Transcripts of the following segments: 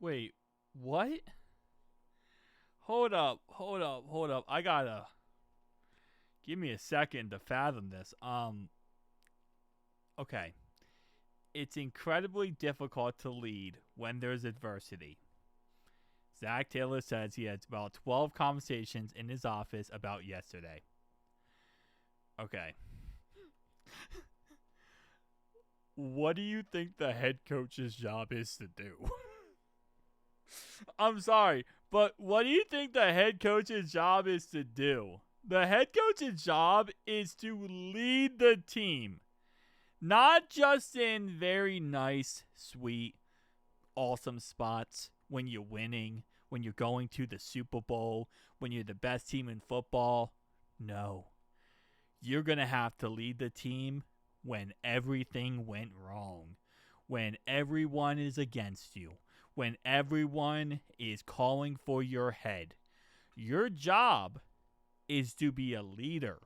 Wait, what? Hold up. I gotta give me a second to fathom this. Okay. It's incredibly difficult to lead when there's adversity. Zach Taylor says he had about 12 conversations in his office about yesterday. Okay. What do you think the head coach's job is to do? I'm sorry, but what do you think the head coach's job is to do? The head coach's job is to lead the team. Not just in very nice, sweet, awesome spots when you're winning, when you're going to the Super Bowl, when you're the best team in football. No. You're going to have to lead the team when everything went wrong, when everyone is against you, when everyone is calling for your head. Your job is to be a leader.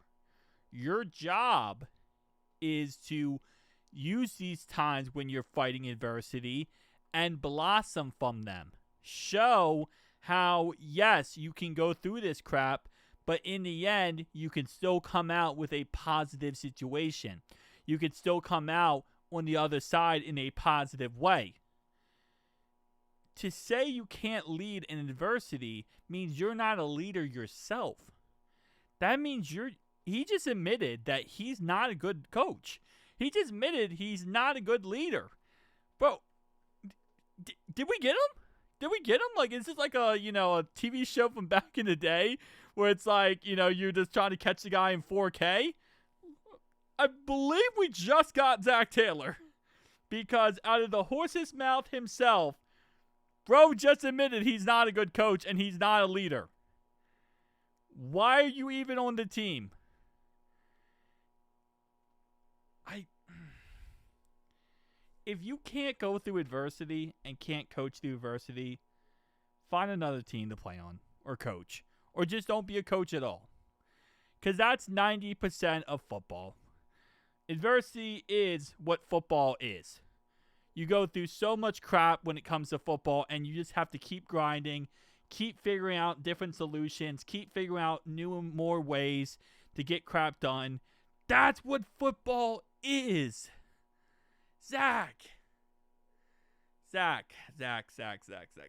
Your job is to use these times when you're fighting adversity and blossom from them. Show how, yes, you can go through this crap, but in the end, you can still come out with a positive situation. You can still come out on the other side in a positive way. To say you can't lead in adversity means you're not a leader yourself. That means he just admitted that he's not a good coach. He just admitted he's not a good leader. Bro, did we get him? Did we get him? Like, is this like a TV show from back in the day where it's like, you're just trying to catch the guy in 4K? I believe we just got Zach Taylor. Because out of the horse's mouth himself, bro just admitted he's not a good coach and he's not a leader. Why are you even on the team? If you can't go through adversity and can't coach through adversity, find another team to play on or coach. Or just don't be a coach at all. Because that's 90% of football. Adversity is what football is. You go through so much crap when it comes to football, and you just have to keep grinding, keep figuring out different solutions, keep figuring out new and more ways to get crap done. That's what football is. Zach.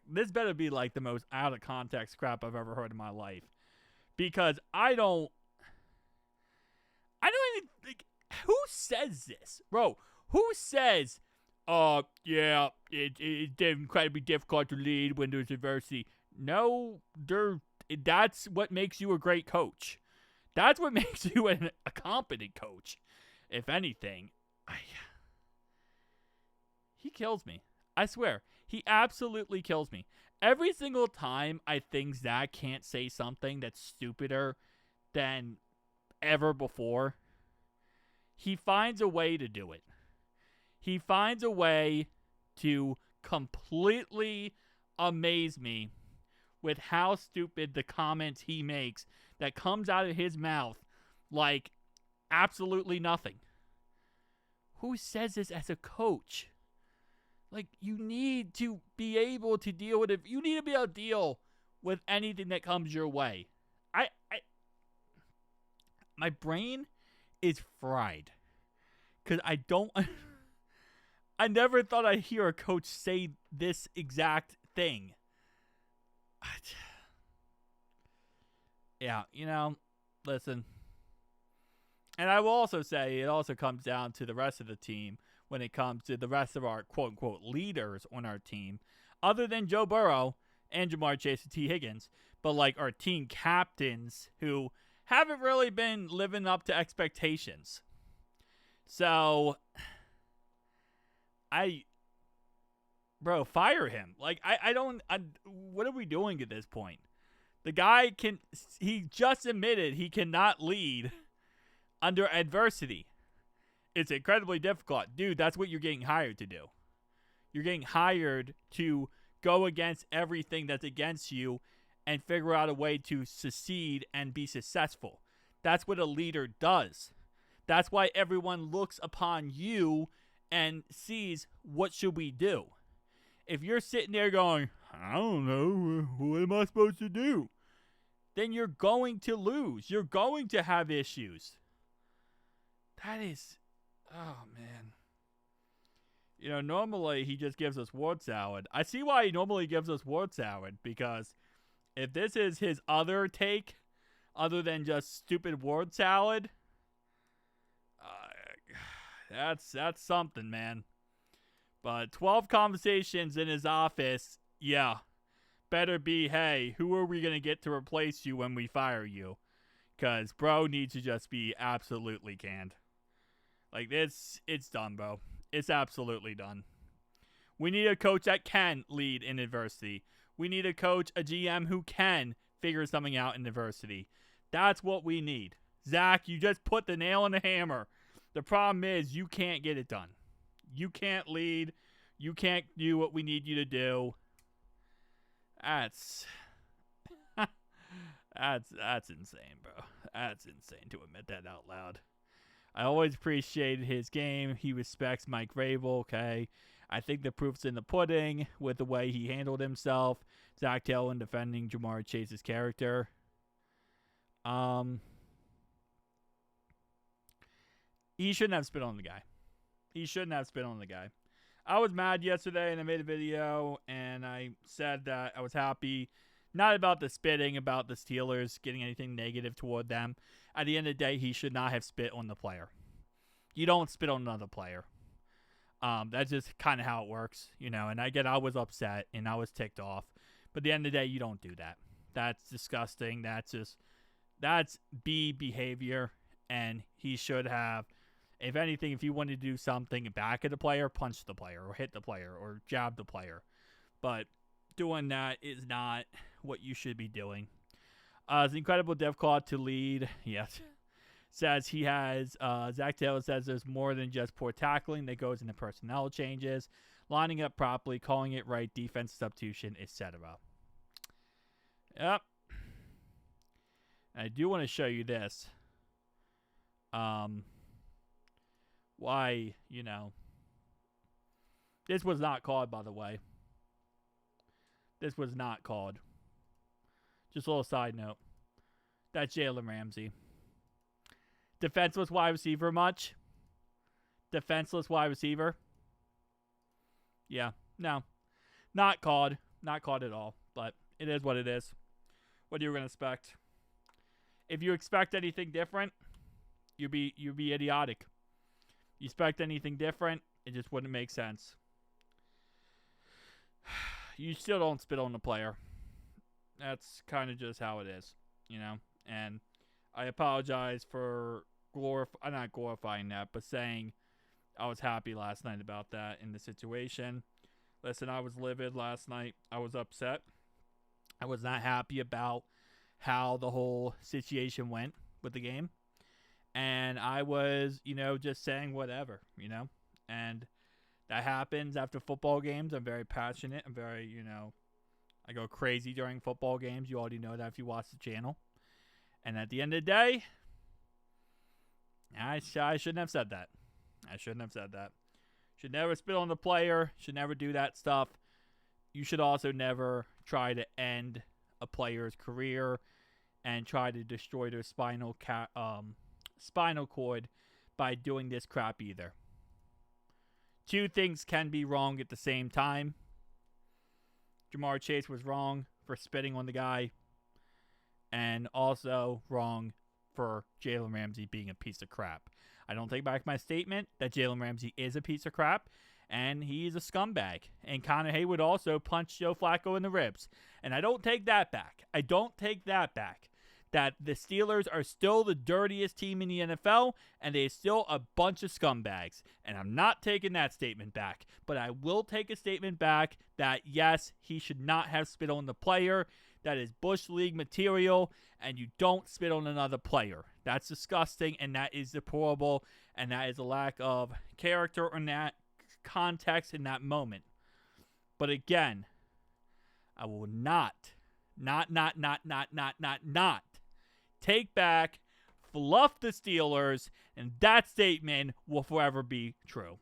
This better be like the most out of context crap I've ever heard in my life. Because I don't even think, who says this? Bro, who says, yeah, it's incredibly difficult to lead when there's adversity? No, that's what makes you a great coach. That's what makes you a competent coach. If anything, he kills me. I swear. He absolutely kills me. Every single time I think Zach can't say something that's stupider than ever before, he finds a way to do it. He finds a way to completely amaze me with how stupid the comments he makes that comes out of his mouth like absolutely nothing. Who says this as a coach? Like, you need to be able to deal with it. You need to be able to deal with anything that comes your way. My brain is fried. Because I never thought I'd hear a coach say this exact thing. Yeah, listen. And I will also say it also comes down to the rest of the team when it comes to the rest of our quote-unquote leaders on our team, other than Joe Burrow and Jamar Chase and T. Higgins, but like our team captains who haven't really been living up to expectations. So, fire him. Like, what are we doing at this point? The guy he just admitted he cannot lead under adversity. It's incredibly difficult. Dude, that's what you're getting hired to do. You're getting hired to go against everything that's against you and figure out a way to succeed and be successful. That's what a leader does. That's why everyone looks upon you and sees, what should we do? If you're sitting there going, I don't know. What am I supposed to do? Then you're going to lose. You're going to have issues. That is, oh man. You know, normally he just gives us word salad. I see why he normally gives us word salad, because if this is his other take, other than just stupid word salad, that's something, man. But 12 conversations in his office, yeah. Better be, hey, who are we going to get to replace you when we fire you? Because bro needs to just be absolutely canned. Like, it's done, bro. It's absolutely done. We need a coach that can lead in adversity. We need a coach, a GM who can figure something out in adversity. That's what we need. Zach, you just put the nail in the hammer. The problem is you can't get it done. You can't lead. You can't do what we need you to do. That's insane, bro. That's insane to admit that out loud. I always appreciated his game. He respects Mike Vrabel, okay? I think the proof's in the pudding with the way he handled himself. Zach Taylor defending Jamar Chase's character. He shouldn't have spit on the guy. He shouldn't have spit on the guy. I was mad yesterday, and I made a video, and I said that I was happy, not about the spitting, about the Steelers getting anything negative toward them. At the end of the day, he should not have spit on the player. You don't spit on another player. That's just kind of how it works, you know. And I was upset, and I was ticked off. But at the end of the day, you don't do that. That's disgusting. That's B behavior, and he should have. If anything, if you wanted to do something back at the player, punch the player or hit the player or jab the player. But doing that is not what you should be doing. It's incredible difficult to lead. Yes. Says he has, Zach Taylor says there's more than just poor tackling that goes into personnel changes, lining up properly, calling it right, defense substitution, etc. Yep. And I do want to show you this. Why, you know, this was not called, by the way. This was not called. Just a little side note. That's Jalen Ramsey. Defenseless wide receiver much? Defenseless wide receiver? Yeah, no. Not called. Not called at all. But it is what it is. What are you going to expect? If you expect anything different, you'd be idiotic. You expect anything different, it just wouldn't make sense. You still don't spit on the player. That's kind of just how it is, you know. And I apologize for not glorifying that, but saying I was happy last night about that in the situation. Listen, I was livid last night. I was upset. I was not happy about how the whole situation went with the game. And I was, you know, just saying whatever, you know. And that happens after football games. I'm very passionate. I'm very, you know, I go crazy during football games. You already know that if you watch the channel. And at the end of the day, I shouldn't have said that. I shouldn't have said that. Should never spit on the player. Should never do that stuff. You should also never try to end a player's career and try to destroy their spinal cord by doing this crap either. Two things can be wrong at the same time. Jamar Chase was wrong for spitting on the guy, and also wrong for Jalen Ramsey being a piece of crap. I don't take back my statement that Jalen Ramsey is a piece of crap, and he's a scumbag. And Connor Haywood also punched Joe Flacco in the ribs. And I don't take that back. I don't take that back. That the Steelers are still the dirtiest team in the NFL, and they're still a bunch of scumbags. And I'm not taking that statement back. But I will take a statement back that, yes, he should not have spit on the player. That is Bush League material, and you don't spit on another player. That's disgusting, and that is deplorable, and that is a lack of character in that context in that moment. But again, I will not take back, fluff the Steelers, and that statement will forever be true.